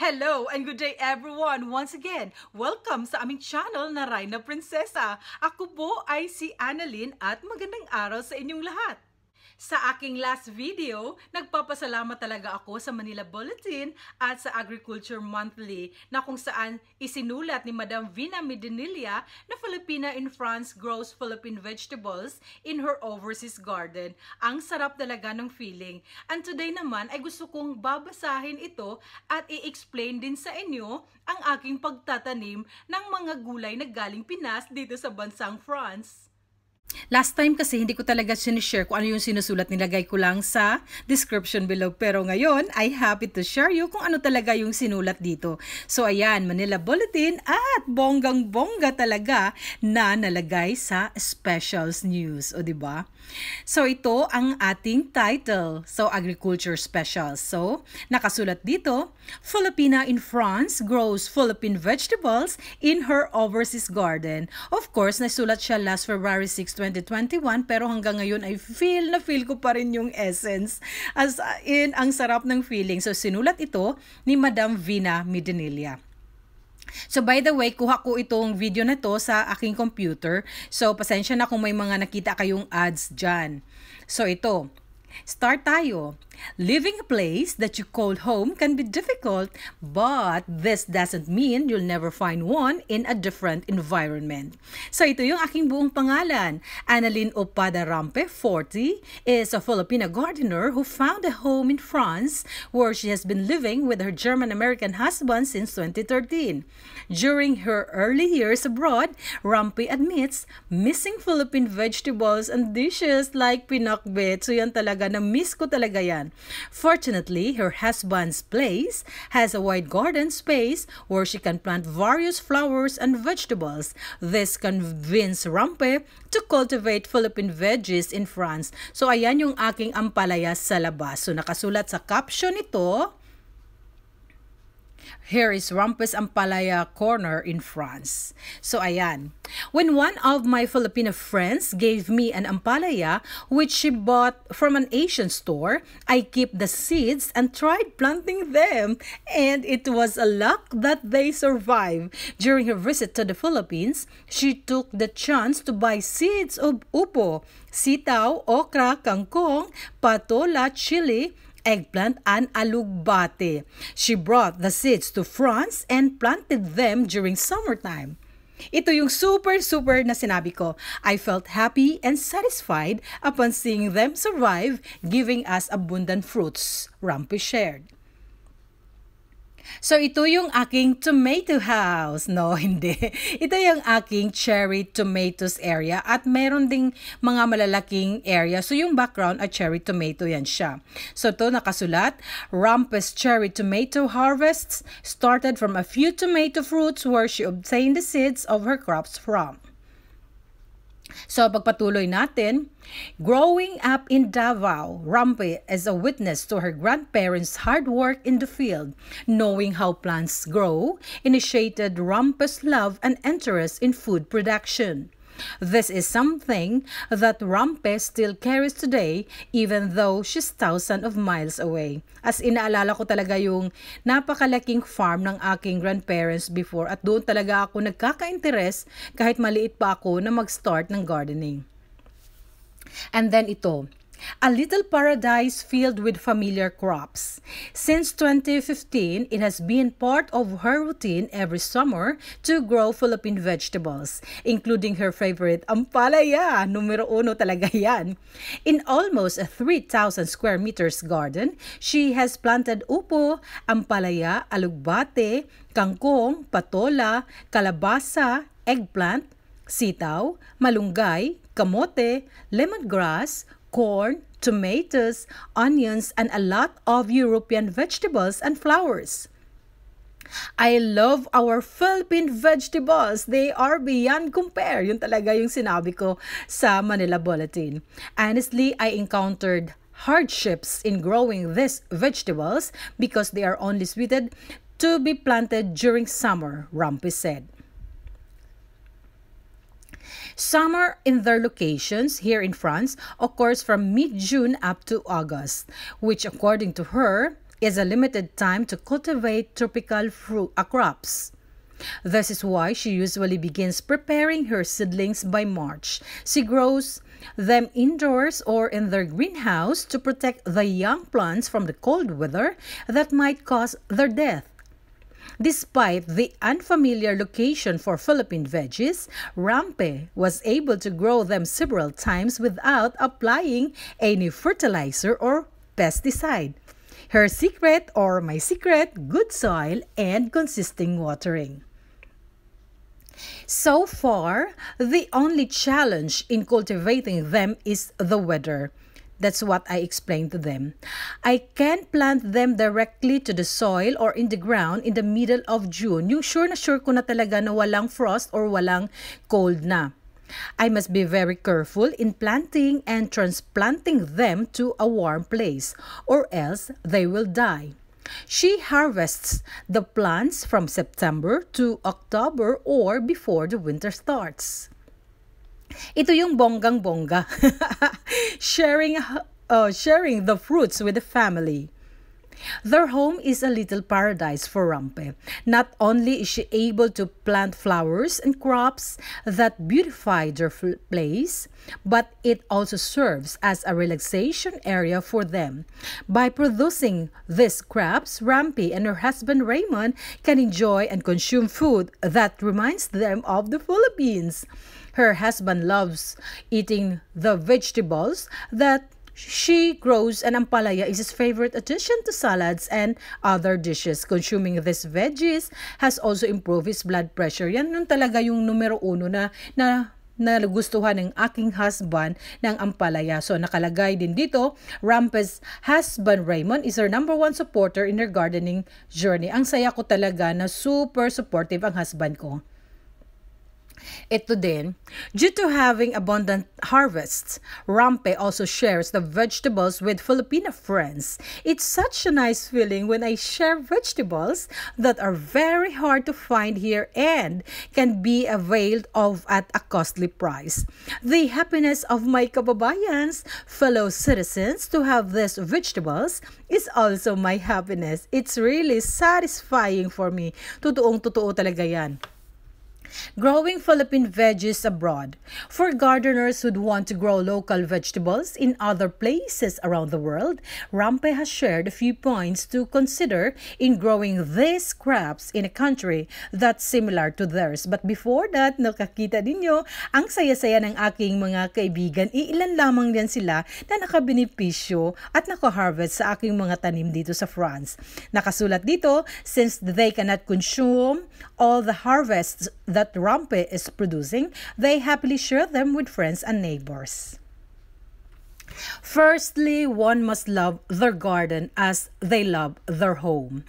Hello and good day everyone! Once again, welcome sa aming channel na Reyna Prinsesa. Ako po ay si Annalyn at magandang araw sa inyong lahat. Sa aking last video, nagpapasalamat talaga ako sa Manila Bulletin at sa Agriculture Monthly na kung saan isinulat ni Madam Vina Medinilla na Filipina in France grows Philippine vegetables in her overseas garden. Ang sarap talaga ng feeling. And today naman ay gusto kong babasahin ito at i-explain din sa inyo ang aking pagtatanim ng mga gulay na galing Pinas dito sa bansang France. Last time kasi hindi ko talaga sinishare kung ano yung sinusulat, nilagay ko lang sa description below. Pero ngayon, I happy to share you kung ano talaga yung sinulat dito. So ayan, Manila Bulletin at bonggang-bongga talaga na nalagay sa Specials News. O diba? So ito ang ating title. So Agriculture Specials. So nakasulat dito, Filipina in France grows Philippine vegetables in her overseas garden. Of course, nasulat siya last February 6, 2021 pero hanggang ngayon ay feel ko pa rin yung essence, as in ang sarap ng feeling. So sinulat ito ni Madam Vina Medinilla. So by the way, kuha ko itong video na to sa aking computer. So pasensya na kung may mga nakita kayong ads dyan. So ito, start tayo. Living a place that you call home can be difficult, but this doesn't mean you'll never find one in a different environment. So ito yung aking buong pangalan. Annalyn Opada Rampe, 40, is a Filipina gardener who found a home in France where she has been living with her German-American husband since 2013. During her early years abroad, Rampe admits missing Philippine vegetables and dishes like pinakbet. So yan talaga, na-miss ko talaga yan. Fortunately, her husband's place has a wide garden space where she can plant various flowers and vegetables. This convinced Rampe to cultivate Philippine veggies in France. So ayan yung aking ampalaya sa labas. So nakasulat sa caption nito, here is Rampe's Ampalaya Corner in France. So ayan. When one of my Filipino friends gave me an ampalaya which she bought from an Asian store, I kept the seeds and tried planting them. And it was a luck that they survived. During her visit to the Philippines, she took the chance to buy seeds of upo, sitaw, okra, kangkong, patola, chili, eggplant, and alugbate. She brought the seeds to France and planted them during summertime. Ito yung super na sinabi ko. I felt happy and satisfied upon seeing them survive, giving us abundant fruits, Rampe shared. So ito yung aking tomato house. No, hindi. Ito yung aking cherry tomatoes area at meron ding mga malalaking area. So yung background ay cherry tomato yan siya. So ito nakasulat, Rampe's cherry tomato harvests started from a few tomato fruits where she obtained the seeds of her crops from. So pagpatuloy natin, growing up in Davao, Rampe is a witness to her grandparents' hard work in the field. Knowing how plants grow initiated Rampe's love and interest in food production. This is something that Rampe still carries today even though she's thousands of miles away. As inaalala ko talaga yung napakalaking farm ng aking grandparents before at doon talaga ako nagkaka-interes kahit maliit pa ako na mag-start ng gardening. And then ito, a little paradise filled with familiar crops. Since 2015, it has been part of her routine every summer to grow Philippine vegetables, including her favorite ampalaya. Numero 1 talaga yan. In almost a 3,000 square meters garden, she has planted upo, ampalaya, alugbate, kangkong, patola, kalabasa, eggplant, sitaw, malunggay, kamote, lemongrass, corn, tomatoes, onions, and a lot of European vegetables and flowers. I love our Philippine vegetables. They are beyond compare. Yun talaga yung sinabi ko sa Manila Bulletin. Honestly, I encountered hardships in growing these vegetables because they are only suited to be planted during summer, Rampe said. Summer in their locations here in France occurs from mid-June up to August, which according to her is a limited time to cultivate tropical crops. This is why she usually begins preparing her seedlings by March. She grows them indoors or in their greenhouse to protect the young plants from the cold weather that might cause their death. Despite the unfamiliar location for Philippine veggies, Rampe was able to grow them several times without applying any fertilizer or pesticide. Her secret, or my secret, good soil and consistent watering. So far, the only challenge in cultivating them is the weather. That's what I explained to them. I can't plant them directly to the soil or in the ground in the middle of June. Yung sure ko na talaga na walang frost or walang cold na. I must be very careful in planting and transplanting them to a warm place, or else they will die. She harvests the plants from September to October or before the winter starts. Ito yung bonggang-bongga. sharing the fruits with the family. Their home is a little paradise for Rampe. Not only is she able to plant flowers and crops that beautify their place, but it also serves as a relaxation area for them. By producing these crops, Rampe and her husband Raymond can enjoy and consume food that reminds them of the Philippines. Her husband loves eating the vegetables that she grows, and ampalaya is his favorite addition to salads and other dishes. Consuming these veggies has also improved his blood pressure. Yan nun talaga yung numero uno na nagustuhan ng aking husband ng ampalaya. So nakalagay din dito, Rampe's husband Raymond is her number one supporter in her gardening journey. Ang saya ko talaga na super supportive ang husband ko. Ito din, due to having abundant harvests, Rampe also shares the vegetables with Filipina friends. It's such a nice feeling when I share vegetables that are very hard to find here and can be availed of at a costly price. The happiness of my kababayans, fellow citizens, to have these vegetables is also my happiness. It's really satisfying for me. Totoong-totoo talaga yan. Growing Philippine veggies abroad. For gardeners who want to grow local vegetables in other places around the world, Rampe has shared a few points to consider in growing these crops in a country that's similar to theirs. But before that, nakakita ninyo ang saya-saya ng aking mga kaibigan. Iilan lamang din sila na nakabenepisyo at nakaharvest sa aking mga tanim dito sa France. Nakasulat dito, since they cannot consume all the harvests that Rampe is producing, they happily share them with friends and neighbors. Firstly, one must love their garden as they love their home.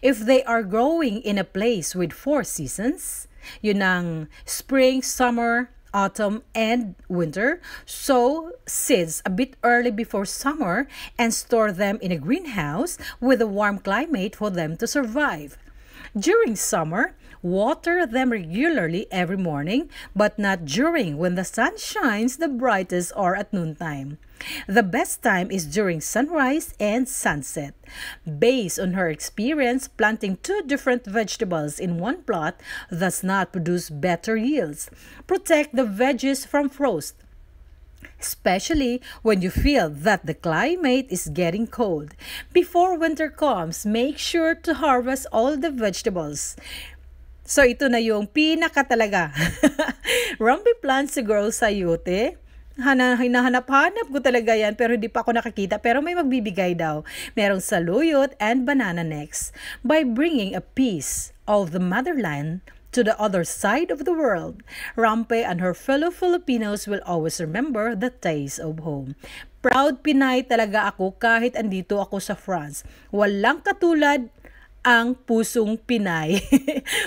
If they are growing in a place with 4 seasons, yun ang spring, summer, autumn, and winter, sow seeds a bit early before summer and store them in a greenhouse with a warm climate for them to survive. During summer, water them regularly every morning, but not during when the sun shines the brightest or at noontime. The best time is during sunrise and sunset. Based on her experience, planting 2 different vegetables in one plot does not produce better yields. Protect the veggies from frost, especially when you feel that the climate is getting cold. Before winter comes, make sure to harvest all the vegetables. So ito na yung pinaka talaga. Rampe plants to grow sayote. Hinahanap-hanap ko talaga yan pero hindi pa ako nakakita, pero may magbibigay daw. Merong saluyot and banana next. By bringing a piece of the motherland to the other side of the world, Rampe and her fellow Filipinos will always remember the taste of home. Proud Pinay talaga ako kahit andito ako sa France. Walang katulad ang pusong Pinay.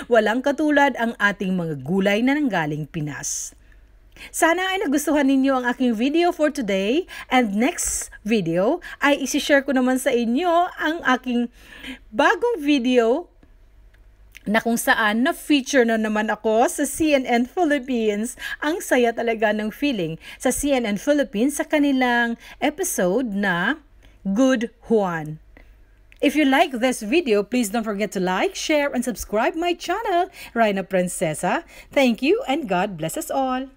Walang katulad ang ating mga gulay na nanggaling Pinas. Sana ay nagustuhan ninyo ang aking video for today, and next video ay isi-share ko naman sa inyo ang aking bagong video na kung saan na-feature na naman ako sa CNN Philippines. Ang saya talaga ng feeling sa CNN Philippines sa kanilang episode na Good Juan. If you like this video, please don't forget to like, share, and subscribe my channel, Reina Princesa. Thank you and God bless us all.